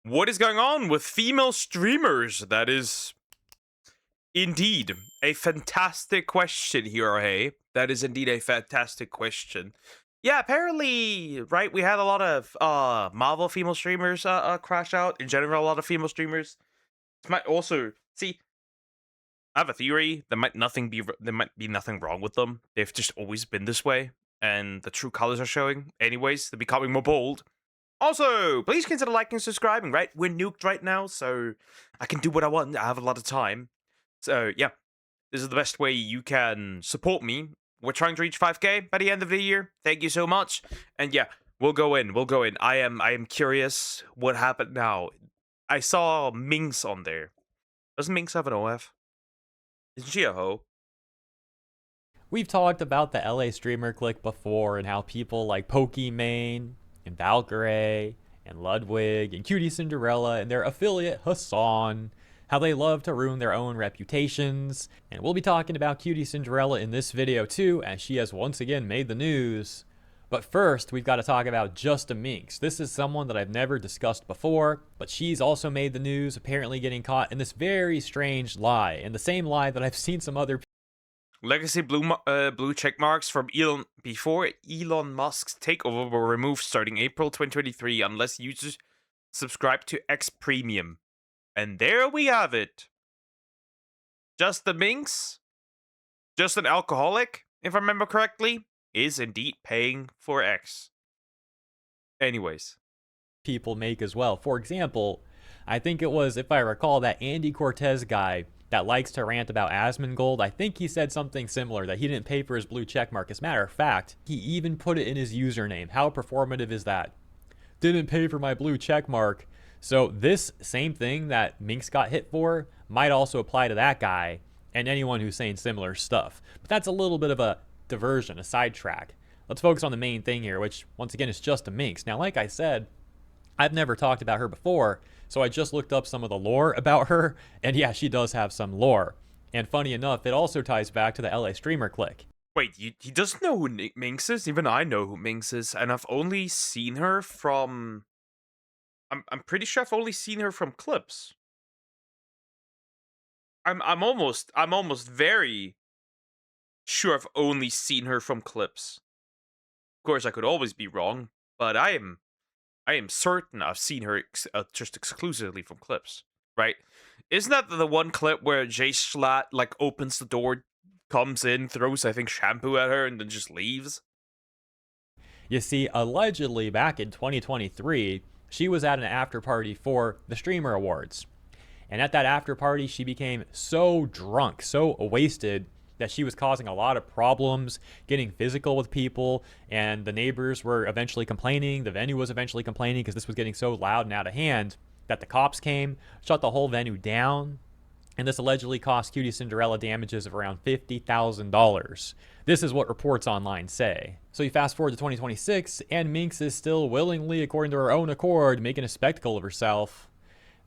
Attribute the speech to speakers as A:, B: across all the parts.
A: What is going on with female streamers? That is indeed a fantastic question here, hey. That is indeed a fantastic question. Yeah, apparently, right, we had a lot of Marvel female streamers crash out. In general, a lot of female streamers. This might also see. I have a theory. There might be nothing wrong with them. They've just always been this way, and the true colors are showing. Anyways, they're becoming more bold. Also, please consider liking and subscribing, right? We're nuked right now, so I can do what I want. I have a lot of time. So, yeah, this is the best way you can support me. We're trying to reach 5K by the end of the year. Thank you so much. And yeah, we'll go in. I am curious what happened now. I saw Minx on there. Doesn't Minx have an OF? Isn't she a hoe?
B: We've talked about the LA streamer clique before and how people like Pokimane and Valkyrae and Ludwig and Cutie Cinderella and their affiliate Hassan, how they love to ruin their own reputations. And we'll be talking about Cutie Cinderella in this video too, as she has once again made the news. But first, we've got to talk about Just a Minx. This is someone that I've never discussed before, but she's also made the news, apparently getting caught in this very strange lie, and the same lie that I've seen some other
A: Legacy blue check marks from Elon before Elon Musk's takeover were removed starting April 2023 unless users subscribe to X Premium. And there we have it. Just the Minx, just an alcoholic, if I remember correctly, is indeed paying for X. Anyways.
B: people make as well. For example, I think it was, if I recall, that Andy Cortez guy that likes to rant about Asmongold. I think he said something similar, that he didn't pay for his blue checkmark. As a matter of fact, he even put it in his username. How performative is that? Didn't pay for my blue checkmark. So this same thing that Minx got hit for might also apply to that guy and anyone who's saying similar stuff. But that's a little bit of a diversion, a sidetrack. Let's focus on the main thing here, which once again is just a Minx. Now, like I said, I've never talked about her before, so I just looked up some of the lore about her, and yeah, she does have some lore. And funny enough, it also ties back to the LA streamer clique.
A: Wait, he doesn't know who Minx is? Even I know who Minx is, and I've only seen her from... I'm pretty sure I've only seen her from clips. I'm almost very sure I've only seen her from clips. Of course, I could always be wrong, but I am certain I've seen her just exclusively from clips, right? Isn't that the one clip where Jay Schlatt like opens the door, comes in, throws I think shampoo at her, and then just leaves?
B: You see, allegedly back in 2023, she was at an after party for the Streamer Awards. And at that after party, she became so drunk, so wasted, that she was causing a lot of problems, getting physical with people, and the neighbors were eventually complaining, the venue was eventually complaining because this was getting so loud and out of hand that the cops came, shut the whole venue down, and this allegedly cost Cutie Cinderella damages of around $50,000. This is what reports online say. So you fast forward to 2026, and Minx is still willingly, according to her own accord, making a spectacle of herself.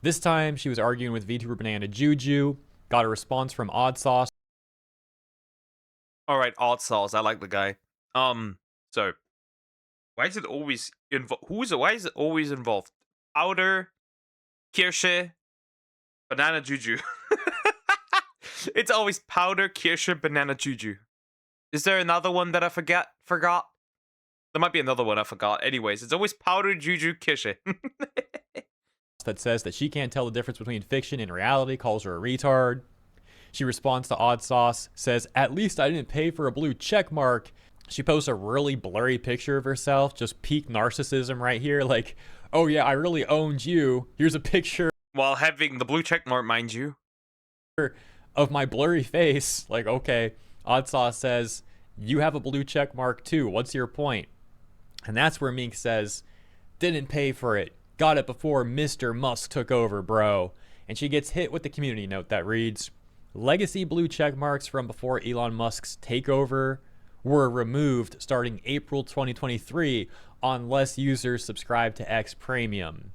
B: This time, she was arguing with VTuber Banana Juju, got a response from Odd Sauce.
A: All right, Odd Sauce, I like the guy. So why is it always why is it always involved? Powder, Kirsche, Banana Juju. It's always Powder, Kirsche, Banana Juju. Is there another one that I forgot? There might be another one I forgot. Anyways, it's always Powder, Juju, Kirsche.
B: That says that she can't tell the difference between fiction and reality, calls her a retard. She responds to Odd Sauce, says, "At least I didn't pay for a blue check mark." She posts a really blurry picture of herself, just peak narcissism right here, like, "Oh yeah, I really owned you. Here's a picture."
A: While having the blue check mark, mind you.
B: Of my blurry face. Like, okay. Odd Sauce says, "You have a blue check mark too. What's your point?" And that's where Mink says, "Didn't pay for it. Got it before Mr. Musk took over, bro." And she gets hit with the community note that reads, "Legacy blue check marks from before Elon Musk's takeover were removed starting April 2023 unless users subscribe to X Premium."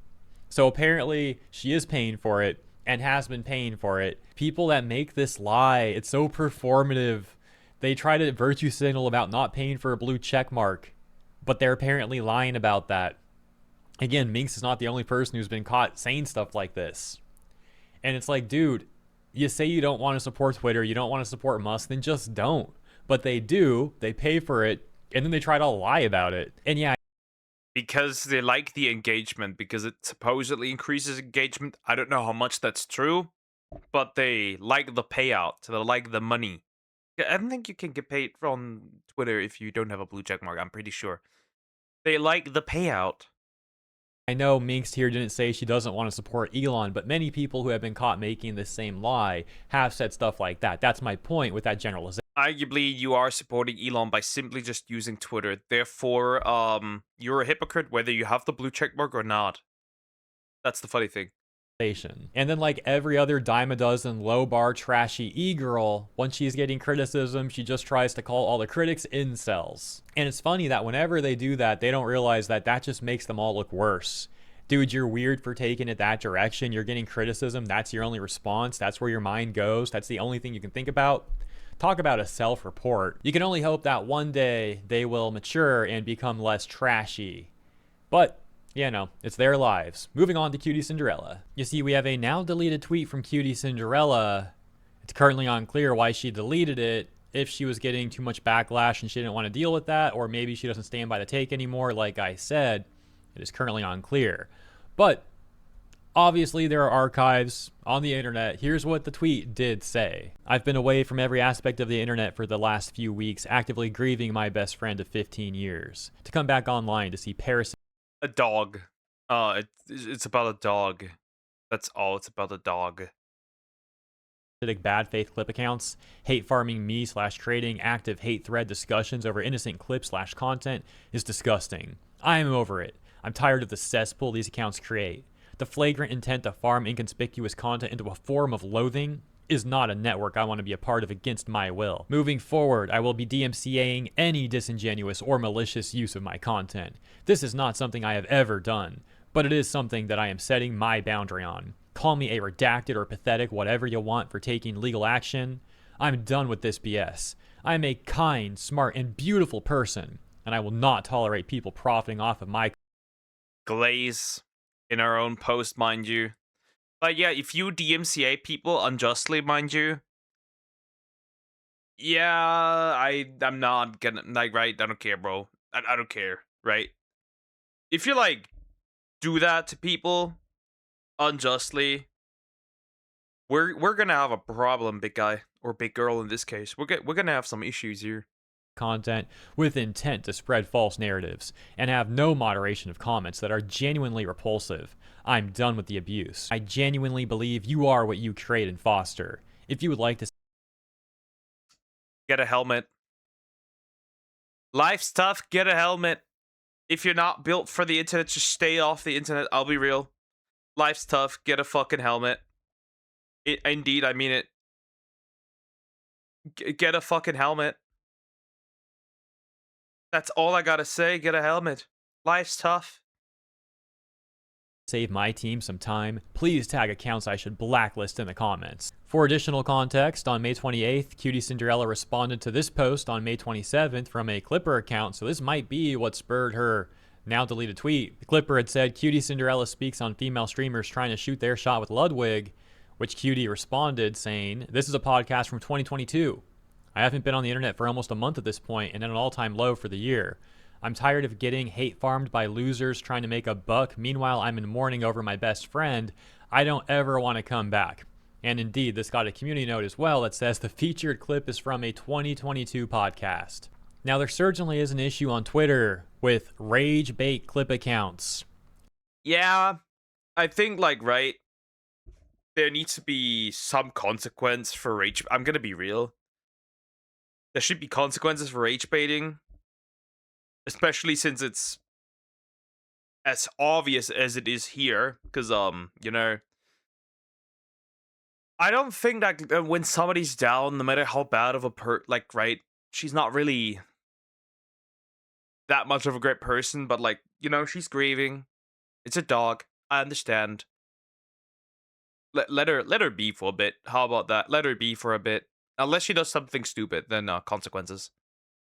B: So apparently she is paying for it and has been paying for it. People that make this lie, it's so performative. They try to virtue signal about not paying for a blue check mark, but they're apparently lying about that. Again, Minx is not the only person who's been caught saying stuff like this. And it's like, dude, you say you don't want to support Twitter, you don't want to support Musk, then just don't. But they do, they pay for it, and then they try to lie about it. And yeah,
A: because they like the engagement, because it supposedly increases engagement. I don't know how much that's true, but they like the payout. They like the money. I don't think you can get paid from Twitter if you don't have a blue check mark. I'm pretty sure. They like the payout.
B: I know Minx here didn't say she doesn't want to support Elon, but many people who have been caught making the same lie have said stuff like that. That's my point with that generalization.
A: Arguably, you are supporting Elon by simply just using Twitter. Therefore, you're a hypocrite whether you have the blue check mark or not. That's the funny thing.
B: And then, like every other dime a dozen low bar trashy e-girl, when she's getting criticism, she just tries to call all the critics incels. And it's funny that whenever they do that, they don't realize that that just makes them all look worse. Dude, you're weird for taking it that direction. You're getting criticism. That's your only response. That's where your mind goes. That's the only thing you can think about. Talk about a self-report. You can only hope that one day they will mature and become less trashy. But yeah, no, it's their lives. Moving on to Cutie Cinderella. You see, we have a now deleted tweet from Cutie Cinderella. It's currently unclear why she deleted it, if she was getting too much backlash and she didn't want to deal with that, or maybe she doesn't stand by the take anymore. Like I said, it is currently unclear. But obviously, there are archives on the internet. Here's what the tweet did say. I've been away from every aspect of the internet for the last few weeks, actively grieving my best friend of 15 years. To come back online to see Paris.
A: A dog. It's about a dog. That's all. It's about a dog.
B: Bad faith clip accounts, hate farming me / trading active hate thread discussions over innocent clips / content is disgusting. I am over it. I'm tired of the cesspool these accounts create. The flagrant intent to farm inconspicuous content into a form of loathing is not a network I want to be a part of against my will. Moving forward, I will be DMCAing any disingenuous or malicious use of my content. This is not something I have ever done, but it is something that I am setting my boundary on. Call me a redacted or pathetic, whatever you want, for taking legal action. I'm done with this BS. I am a kind, smart, and beautiful person, and I will not tolerate people profiting off of my
A: glaze in our own post, mind you. But yeah, if you DMCA people unjustly, mind you, yeah, I'm not gonna, like, right? I don't care, bro. I don't care, right? If you like do that to people unjustly, we're gonna have a problem, big guy or big girl in this case. We're gonna have some issues here.
B: Content with intent to spread false narratives and have no moderation of comments that are genuinely repulsive. I'm done with the abuse. I genuinely believe you are what you create and foster. If you would like to
A: get a helmet. Life's tough, get a helmet. If you're not built for the internet, just stay off the internet. I'll be real. Life's tough, get a fucking helmet. Indeed, I mean it. Get a fucking helmet. That's all I gotta say. Get a helmet. Life's tough.
B: save my team some time, please tag accounts I should blacklist in the comments. For additional context, on May 28th, Cutie Cinderella responded to this post on May 27th from a Clipper account, so this might be what spurred her now deleted tweet. The Clipper had said, Cutie Cinderella speaks on female streamers trying to shoot their shot with Ludwig, which Cutie responded saying, this is a podcast from 2022. I haven't been on the internet for almost a month at this point and at an all-time low for the year. I'm tired of getting hate farmed by losers trying to make a buck. Meanwhile, I'm in mourning over my best friend. I don't ever want to come back. And indeed, this got a community note as well that says the featured clip is from a 2022 podcast. Now, there certainly is an issue on Twitter with rage bait clip accounts.
A: Yeah, I think, like, right, there needs to be some consequence for rage. I'm gonna be real. There should be consequences for rage baiting. Especially since it's as obvious as it is here. Because, you know, I don't think that when somebody's down, no matter how bad of a like, right, she's not really that much of a great person, but, like, you know, she's grieving. It's a dog. I understand. Let her be for a bit. How about that? Let her be for a bit. Unless she does something stupid, then consequences.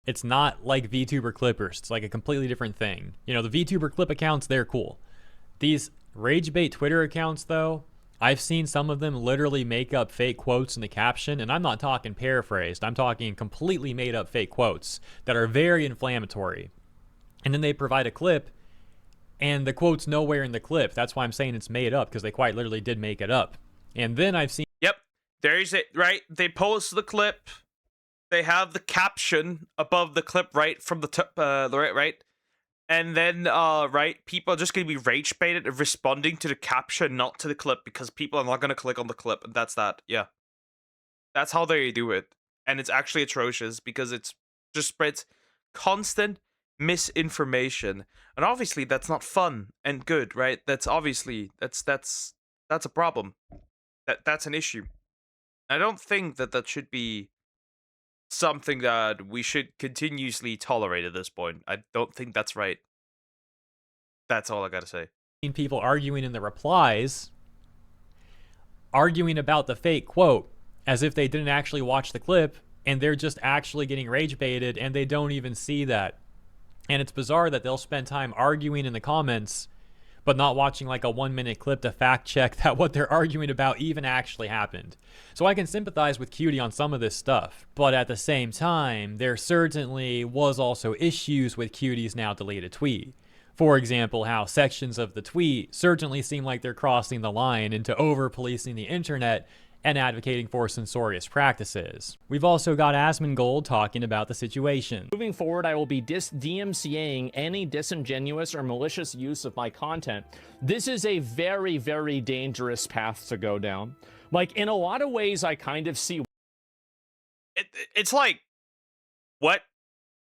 B: It's not like VTuber clippers. It's like a completely different thing. You know, the VTuber clip accounts, they're cool. These rage bait Twitter accounts, though, I've seen some of them literally make up fake quotes in the caption, and I'm not talking paraphrased. I'm talking completely made up fake quotes that are very inflammatory. And then they provide a clip, and the quote's nowhere in the clip. That's why I'm saying it's made up, because they quite literally did make it up. And then I've seen...
A: Yep, there's it, right? They post the clip. They have the caption above the clip, right, from the top, right? And then, right, people are just going to be rage baited and responding to the caption, not to the clip, because people are not going to click on the clip, and that's that. Yeah. That's how they do it. And it's actually atrocious, because it's just spreads constant misinformation. And obviously, that's not fun and good, right? That's obviously, that's a problem. That's an issue. I don't think that should be something that we should continuously tolerate at this point. I don't think that's right. That's all I gotta say.
B: people arguing in the replies, arguing about the fake quote as if they didn't actually watch the clip, and they're just actually getting rage baited, and they don't even see that. And it's bizarre that they'll spend time arguing in the comments but not watching like a 1-minute clip to fact check that what they're arguing about even actually happened. So I can sympathize with Cutie on some of this stuff, but at the same time, there certainly was also issues with Cutie's now deleted tweet. For example, how sections of the tweet certainly seem like they're crossing the line into over-policing the internet and advocating for censorious practices. We've also got Asmongold talking about the situation.
C: Moving forward, I will be DMCAing any disingenuous or malicious use of my content. This is a very, very dangerous path to go down. Like, in a lot of ways, I kind of see...
A: It's like, what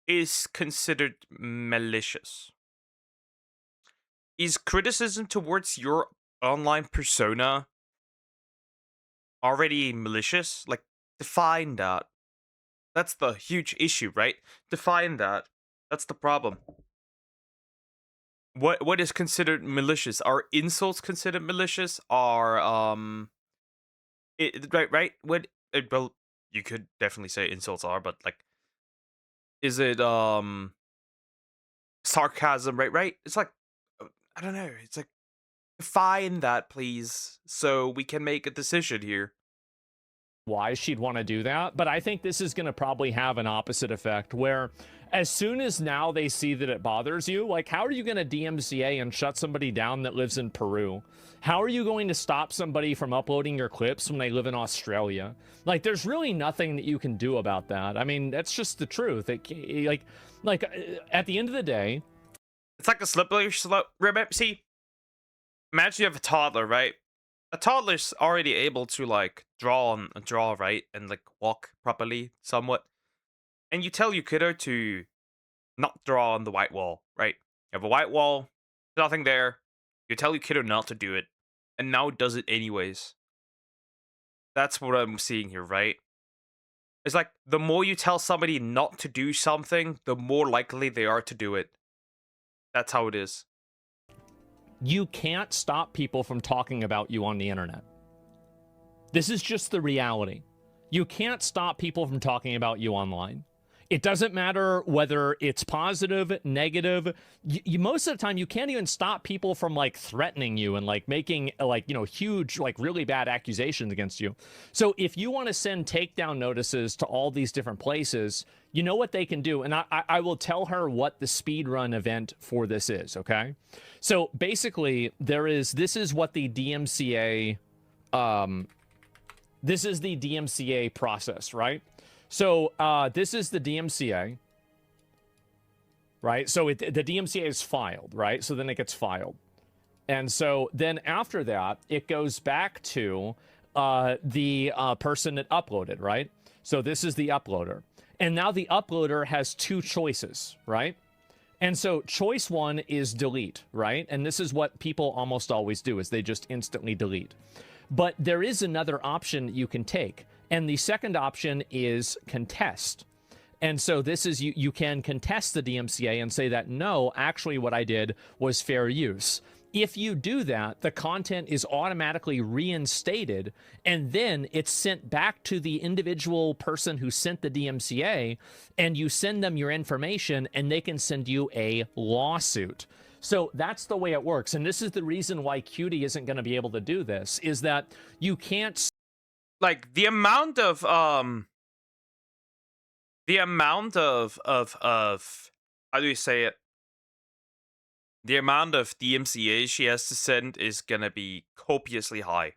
A: is considered malicious? Is criticism towards your online persona already malicious? Like, define that. That's the huge issue, right? Define that. That's the problem. What is considered malicious? Are insults considered malicious? Are right? Well, you could definitely say insults are, but like, is it sarcasm? Right? It's like, I don't know. It's like, define that, please, so we can make a decision here.
C: Why she'd want to do that, but I think this is going to probably have an opposite effect, where as soon as now they see that it bothers you, like, how are you going to DMCA and shut somebody down that lives in Peru? How are you going to stop somebody from uploading your clips when they live in Australia? Like, there's really nothing that you can do about that. I mean, that's just the truth. Like at the end of the day,
A: it's like a slippery slope. Remember, see, imagine you have a toddler, right? A toddler's already able to like draw, right, and like walk properly, somewhat. And you tell your kiddo to not draw on the white wall, right? You have a white wall, nothing there. You tell your kiddo not to do it, and now it does it anyways. That's what I'm seeing here, right? It's like, the more you tell somebody not to do something, the more likely they are to do it. That's how it is.
C: You can't stop people from talking about you on the internet. This is just the reality. You can't stop people from talking about you online. It doesn't matter whether it's positive, negative. Most of the time, you can't even stop people from like threatening you and like making like, you know, huge, like really bad accusations against you. So if you want to send takedown notices to all these different places, you know what they can do. And I will tell her what the speedrun event for this is, okay? So basically, this is what the DMCA, this is the DMCA process, right? So this is the DMCA, right? So the DMCA is filed, right? So then it gets filed. And so then after that, it goes back to the person that uploaded, right? So this is the uploader. And now the uploader has two choices, right? And so choice one is delete, right? And this is what people almost always do, is they just instantly delete. But there is another option you can take. And the second option is contest. And so this is, you can contest the DMCA and say that, no, actually what I did was fair use. If you do that, the content is automatically reinstated, and then it's sent back to the individual person who sent the DMCA, and you send them your information, and they can send you a lawsuit. So that's the way it works. And this is the reason why Cutie isn't going to be able to do this, is that you can't.
A: Like the amount of how do you say it? The amount of DMCA she has to send is gonna be copiously high.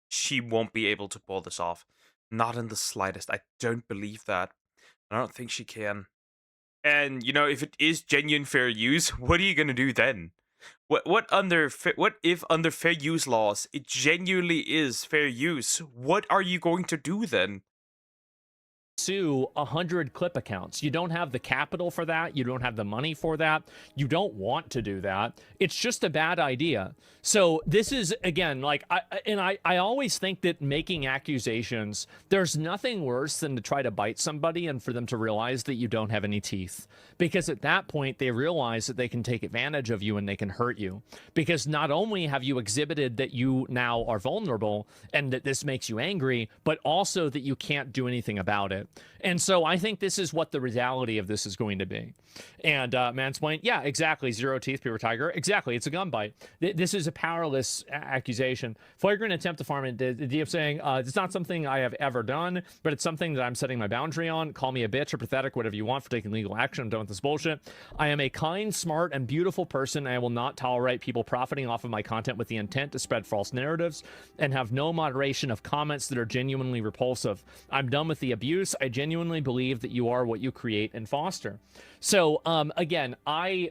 A: She won't be able to pull this off. Not in the slightest. I don't believe that. I don't think she can. And you know, if it is genuine fair use, what are you gonna do then? What if under fair use laws it genuinely is fair use? What are you going to do then?
C: Sue 100 clip accounts. You don't have the capital for that. You don't have the money for that. You don't want to do that. It's just a bad idea. So this is, again, like, I always think that making accusations, there's nothing worse than to try to bite somebody and for them to realize that you don't have any teeth. Because at that point, they realize that they can take advantage of you and they can hurt you. Because not only have you exhibited that you now are vulnerable and that this makes you angry, but also that you can't do anything about it. And so I think this is what the reality of this is going to be. And Mansplain, yeah, exactly. Zero teeth, paper tiger. Exactly. It's a gun bite. This is a powerless accusation. Flagrant attempt to farm it. The DM saying, it's not something I have ever done, but it's something that I'm setting my boundary on. Call me a bitch or pathetic, whatever you want for taking legal action. I'm done with this bullshit. I am a kind, smart, and beautiful person. I will not tolerate people profiting off of my content with the intent to spread false narratives and have no moderation of comments that are genuinely repulsive. I'm done with the abuse. I genuinely believe that you are what you create and foster. So, again, I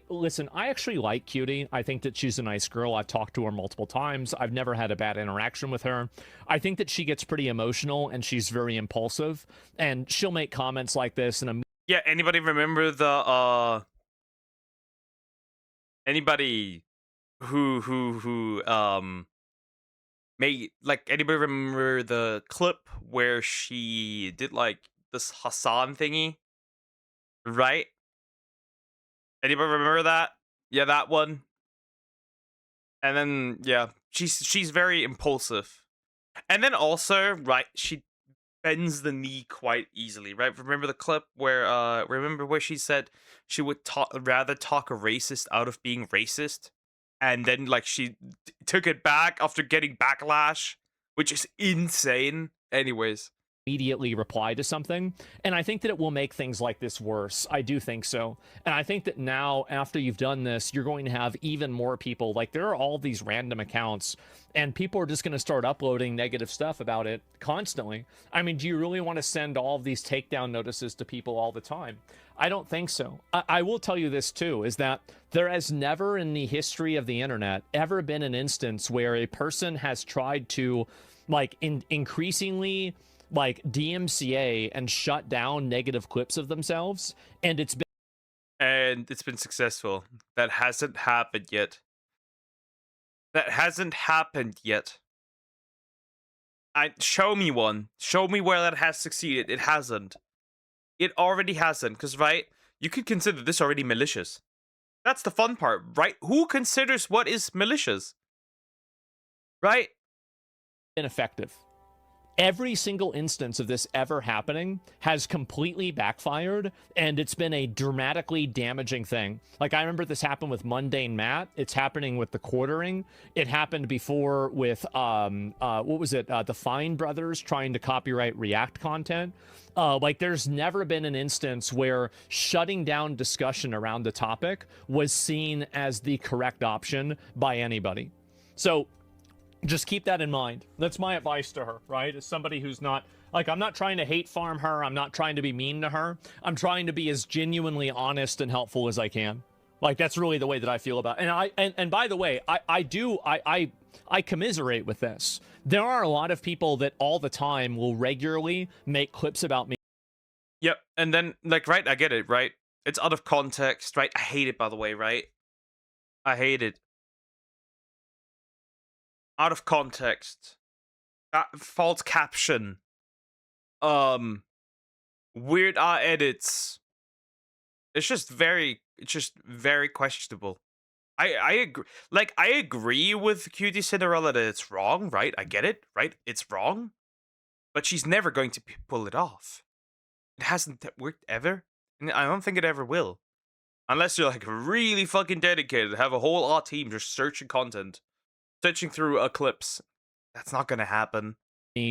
C: actually like Cutie. I think that she's a nice girl. I've talked to her multiple times. I've never had a bad interaction with her. I think that she gets pretty emotional and she's very impulsive, and she'll make comments like this. And
A: yeah, anybody remember the anybody who made, like, anybody remember the clip where she did like this Hassan thingy, right? Anybody remember that? Yeah, that one. And then yeah, she's very impulsive. And then also, right, she bends the knee quite easily, right? Remember the clip where remember where she said she would rather talk a racist out of being racist? And then like she took it back after getting backlash, which is insane. Anyways,
C: immediately reply to something, and I think that it will make things like this worse. I do think so. And I think that now, after you've done this, you're going to have even more people. Like, there are all these random accounts and people are just going to start uploading negative stuff about it constantly. I mean, do you really want to send all of these takedown notices to people all the time? I don't think so. I will tell you this too, is that there has never in the history of the internet ever been an instance where a person has tried to, like, increasingly like DMCA and shut down negative clips of themselves, and it's been
A: successful. That hasn't happened yet. Show me one. Show me where that has succeeded. It hasn't. It already hasn't, because, right, you could consider this already malicious. That's the fun part, right? Who considers what is malicious? Right?
C: ineffective. Every single instance of this ever happening has completely backfired, and it's been a dramatically damaging thing. Like, I remember this happened with Mundane Matt. It's happening with the Quartering. It happened before with, what was it? The Fine Brothers trying to copyright React content. Like, there's never been an instance where shutting down discussion around the topic was seen as the correct option by anybody. So just keep that in mind. That's my advice to her, right? As somebody who's not, like, I'm not trying to hate farm her. I'm not trying to be mean to her. I'm trying to be as genuinely honest and helpful as I can. Like, that's really the way that I feel about it. And by the way, I commiserate with this. There are a lot of people that all the time will regularly make clips about me.
A: Yep. And then, like, right, I get it, right? It's out of context, right? I hate it, by the way, right? I hate it. Out of context, that false caption, weird edits. It's just very questionable. I agree. Like, I agree with Cutie Cinderella that it's wrong, right? I get it, right? It's wrong, but she's never going to pull it off. It hasn't worked ever, and I don't think it ever will. Unless you're like really fucking dedicated, have a whole art team just searching content, searching through clips. That's not gonna happen.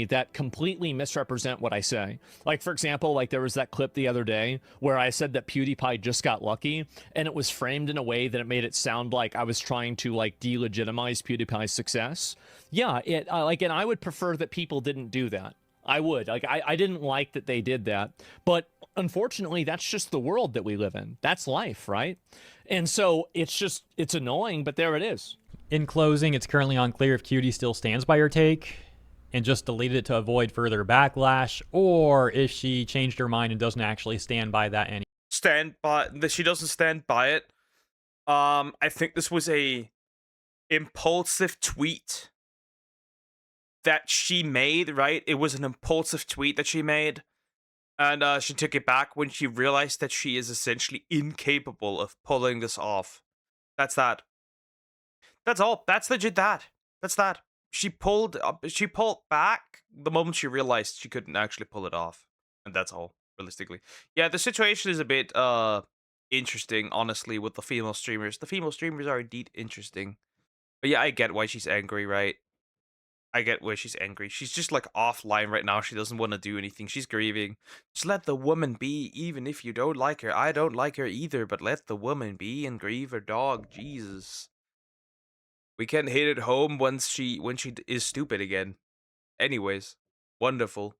C: That completely misrepresent what I say. Like, for example, like there was that clip the other day where I said that PewDiePie just got lucky, and it was framed in a way that it made it sound like I was trying to like delegitimize PewDiePie's success. Yeah, it like, and I would prefer that people didn't do that. I would like, I didn't like that they did that, but unfortunately, that's just the world that we live in. That's life, right? And so it's annoying, but there it is.
B: In closing, it's currently unclear if Cutie still stands by her take and just deleted it to avoid further backlash, or if she changed her mind and doesn't actually stand by that anymore.
A: She doesn't stand by it. I think this was a impulsive tweet that she made, right? It was an impulsive tweet that she made. And she took it back when she realized that she is essentially incapable of pulling this off. That's that. That's all. That's legit that. That's that. She pulled back the moment she realized she couldn't actually pull it off. And that's all, realistically. Yeah, the situation is a bit interesting, honestly, with the female streamers. The female streamers are indeed interesting. But yeah, I get why she's angry, right? I get why she's angry. She's just like offline right now. She doesn't want to do anything. She's grieving. Just let the woman be, even if you don't like her. I don't like her either, but let the woman be and grieve her dog. Jesus. We can hit it home when she is stupid again. Anyways, wonderful.